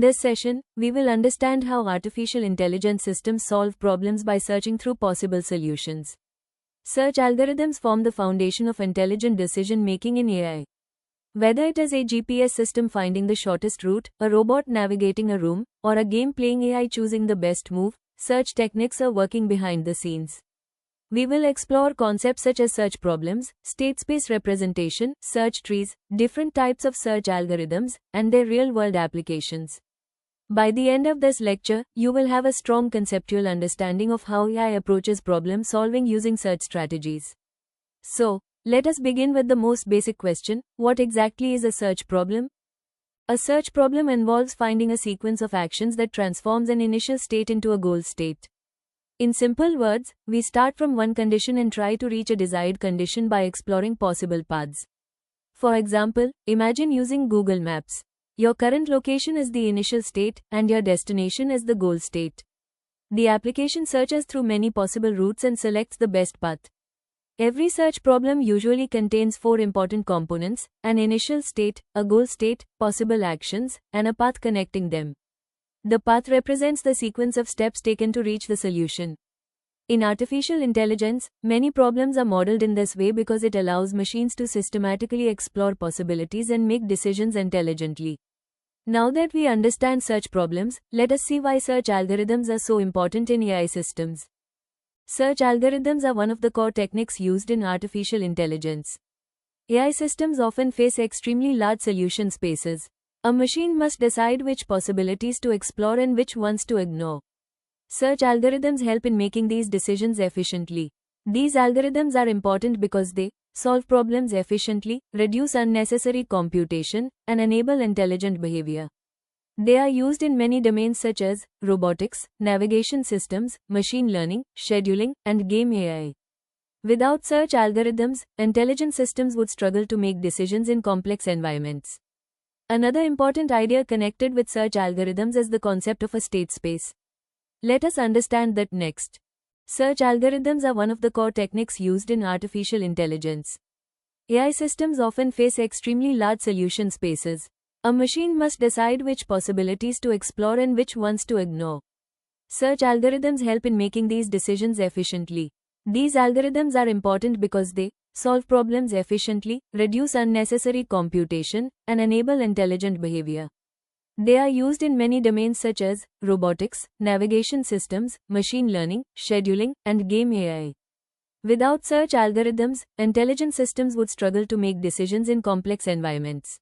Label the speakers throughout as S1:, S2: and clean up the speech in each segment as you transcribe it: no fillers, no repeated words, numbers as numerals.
S1: This session, we will understand how artificial intelligence systems solve problems by searching through possible solutions. Search algorithms form the foundation of intelligent decision making in AI. Whether it is a GPS system finding the shortest route, a robot navigating a room, or a game playing AI choosing the best move, search techniques are working behind the scenes. We will explore concepts such as search problems, state space representation, search trees, different types of search algorithms, and their real world applications. By the end of this lecture, you will have a strong conceptual understanding of how AI approaches problem solving using search strategies. So, let us begin with the most basic question: what exactly is a search problem? A search problem involves finding a sequence of actions that transforms an initial state into a goal state. In simple words, we start from one condition and try to reach a desired condition by exploring possible paths. For example, imagine using Google Maps. Your current location is the initial state, and your destination is the goal state. The application searches through many possible routes and selects the best path. Every search problem usually contains four important components: an initial state, a goal state, possible actions, and a path connecting them. The path represents the sequence of steps taken to reach the solution. In artificial intelligence, many problems are modeled in this way because it allows machines to systematically explore possibilities and make decisions intelligently. Now that we understand search problems, let us see why search algorithms are so important in AI systems. Search algorithms are one of the core techniques used in artificial intelligence. AI systems often face extremely large solution spaces. A machine must decide which possibilities to explore and which ones to ignore. Search algorithms help in making these decisions efficiently. These algorithms are important because they solve problems efficiently, reduce unnecessary computation, and enable intelligent behavior. They are used in many domains such as robotics, navigation systems, machine learning, scheduling, and game AI. Without search algorithms, intelligent systems would struggle to make decisions in complex environments. Another important idea connected with search algorithms is the concept of a state space. Let us understand that next. Search algorithms are one of the core techniques used in artificial intelligence. AI systems often face extremely large solution spaces. A machine must decide which possibilities to explore and which ones to ignore. Search algorithms help in making these decisions efficiently. These algorithms are important because they solve problems efficiently, reduce unnecessary computation, and enable intelligent behavior. They are used in many domains such as robotics, navigation systems, machine learning, scheduling, and game AI. Without search algorithms, intelligent systems would struggle to make decisions in complex environments.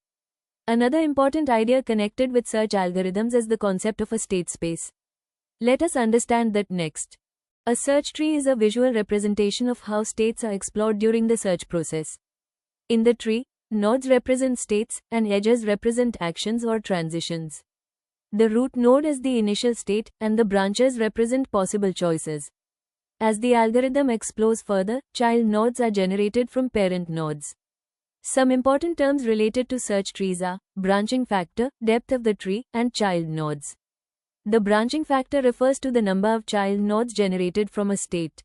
S1: Another important idea connected with search algorithms is the concept of a state space. Let us understand that next. A search tree is a visual representation of how states are explored during the search process. In the tree, nodes represent states, and edges represent actions or transitions. The root node is the initial state, and the branches represent possible choices. As the algorithm explores further, child nodes are generated from parent nodes. Some important terms related to search trees are branching factor, depth of the tree, and child nodes. The branching factor refers to the number of child nodes generated from a state.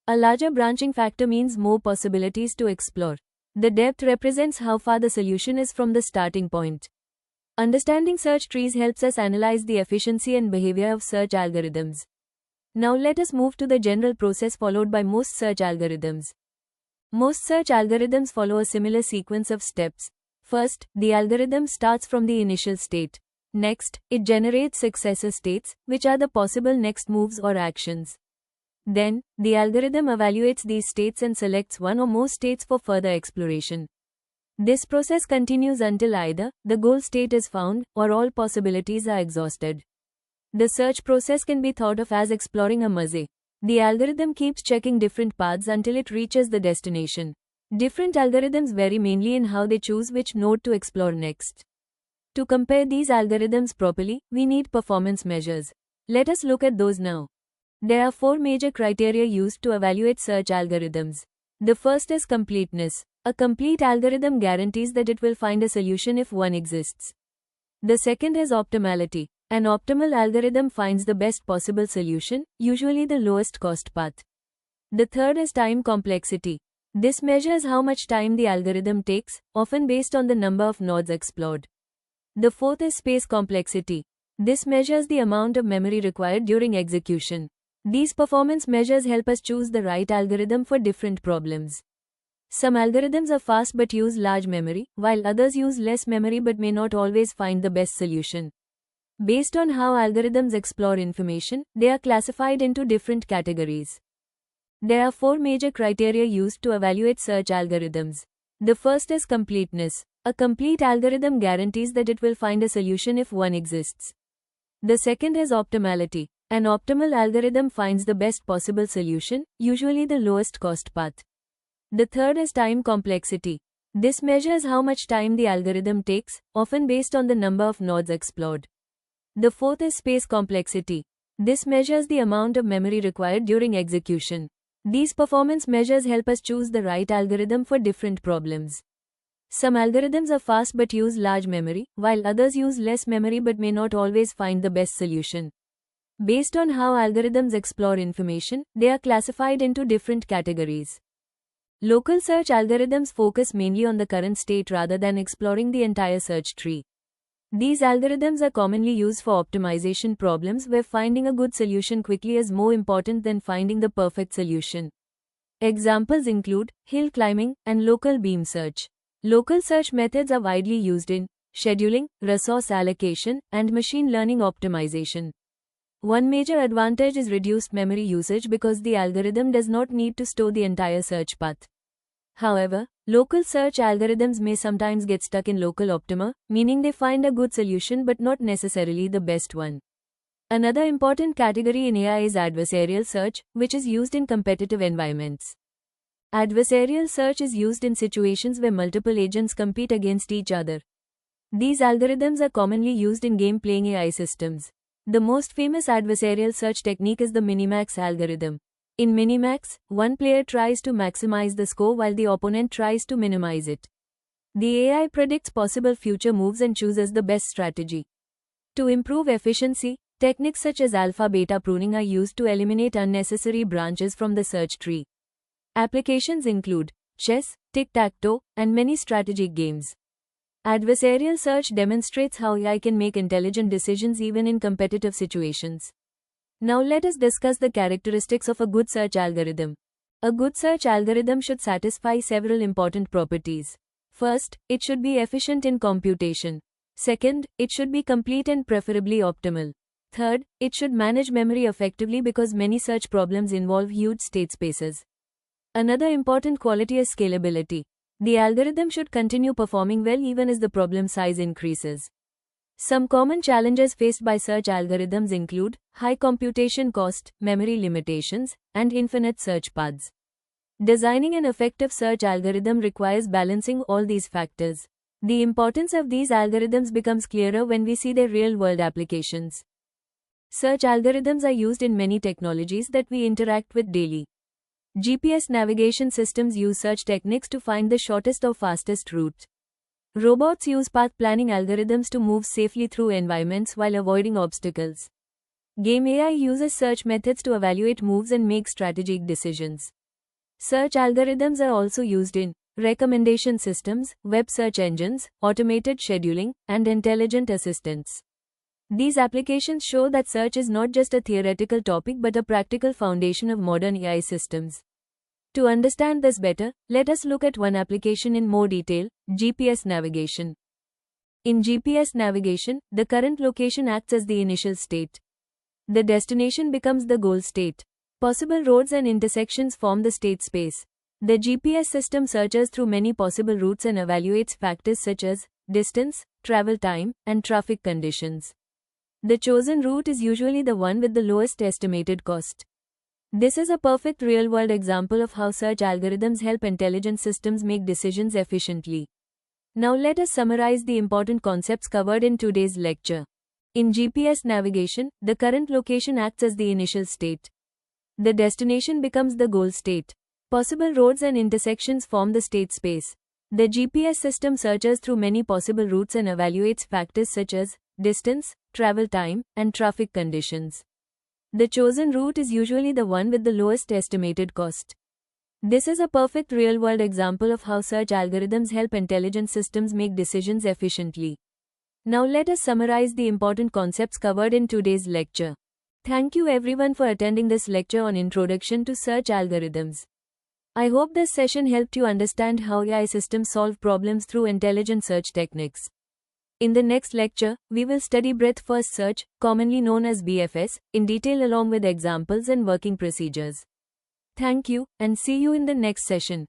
S1: A larger branching factor means more possibilities to explore. The depth represents how far the solution is from the starting point. Understanding search trees helps us analyze the efficiency and behavior of search algorithms. Now let us move to the general process followed by most search algorithms. Most search algorithms follow a similar sequence of steps. First, the algorithm starts from the initial state. Next, it generates successor states, which are the possible next moves or actions. Then, the algorithm evaluates these states and selects one or more states for further exploration. This process continues until either the goal state is found or all possibilities are exhausted. The search process can be thought of as exploring a maze. The algorithm keeps checking different paths until it reaches the destination. Different algorithms vary mainly in how they choose which node to explore next. To compare these algorithms properly, we need performance measures. Let us look at those now. There are four major criteria used to evaluate search algorithms. The first is completeness. A complete algorithm guarantees that it will find a solution if one exists. The second is optimality. An optimal algorithm finds the best possible solution, usually the lowest cost path. The third is time complexity. This measures how much time the algorithm takes, often based on the number of nodes explored. The fourth is space complexity. This measures the amount of memory required during execution. These performance measures help us choose the right algorithm for different problems. Some algorithms are fast but use large memory, while others use less memory but may not always find the best solution. Based on how algorithms explore information, they are classified into different categories. There are 4 major criteria used to evaluate search algorithms. The first is completeness. A complete algorithm guarantees that it will find a solution if one exists. The second is optimality. An optimal algorithm finds the best possible solution, usually the lowest cost path. The third is time complexity. This measures how much time the algorithm takes, often based on the number of nodes explored. The fourth is space complexity. This measures the amount of memory required during execution. These performance measures help us choose the right algorithm for different problems. Some algorithms are fast but use large memory, while others use less memory but may not always find the best solution. Based on how algorithms explore information, they are classified into different categories. Local search algorithms focus mainly on the current state rather than exploring the entire search tree. These algorithms are commonly used for optimization problems where finding a good solution quickly is more important than finding the perfect solution. Examples include hill climbing and local beam search. Local search methods are widely used in scheduling, resource allocation, and machine learning optimization. One major advantage is reduced memory usage because the algorithm does not need to store the entire search path. However, local search algorithms may sometimes get stuck in local optima, meaning they find a good solution but not necessarily the best one. Another important category in AI is adversarial search, which is used in competitive environments. Adversarial search is used in situations where multiple agents compete against each other. These algorithms are commonly used in game-playing AI systems. The most famous adversarial search technique is the Minimax algorithm. In Minimax, one player tries to maximize the score while the opponent tries to minimize it. The AI predicts possible future moves and chooses the best strategy. To improve efficiency, techniques such as alpha-beta pruning are used to eliminate unnecessary branches from the search tree. Applications include chess, tic-tac-toe, and many strategic games. Adversarial search demonstrates how AI can make intelligent decisions even in competitive situations. Now let us discuss the characteristics of a good search algorithm. A good search algorithm should satisfy several important properties. First, it should be efficient in computation. Second, it should be complete and preferably optimal. Third, it should manage memory effectively because many search problems involve huge state spaces. Another important quality is scalability. The algorithm should continue performing well even as the problem size increases. Some common challenges faced by search algorithms include high computation cost, memory limitations, and infinite search paths. Designing an effective search algorithm requires balancing all these factors. The importance of these algorithms becomes clearer when we see their real-world applications. Search algorithms are used in many technologies that we interact with daily. GPS navigation systems use search techniques to find the shortest or fastest route. Robots use path planning algorithms to move safely through environments while avoiding obstacles. Game AI uses search methods to evaluate moves and make strategic decisions. Search algorithms are also used in recommendation systems, web search engines, automated scheduling, and intelligent assistants. These applications show that search is not just a theoretical topic but a practical foundation of modern AI systems. To understand this better, let us look at one application in more detail: GPS navigation. In GPS navigation, the current location acts as the initial state. The destination becomes the goal state. Possible roads and intersections form the state space. The GPS system searches through many possible routes and evaluates factors such as distance, travel time, and traffic conditions. The chosen route is usually the one with the lowest estimated cost. This is a perfect real-world example of how search algorithms help intelligent systems make decisions efficiently. Now let us summarize the important concepts covered in today's lecture. In GPS navigation, the current location acts as the initial state. The destination becomes the goal state. Possible roads and intersections form the state space. The GPS system searches through many possible routes and evaluates factors such as distance, travel time, and traffic conditions. The chosen route is usually the one with the lowest estimated cost. This is a perfect real-world example of how search algorithms help intelligent systems make decisions efficiently. Now let us summarize the important concepts covered in today's lecture. Thank you everyone for attending this lecture on Introduction to Search Algorithms. I hope this session helped you understand how AI systems solve problems through intelligent search techniques. In the next lecture, we will study Breadth First Search, commonly known as BFS, in detail along with examples and working procedures. Thank you, and see you in the next session.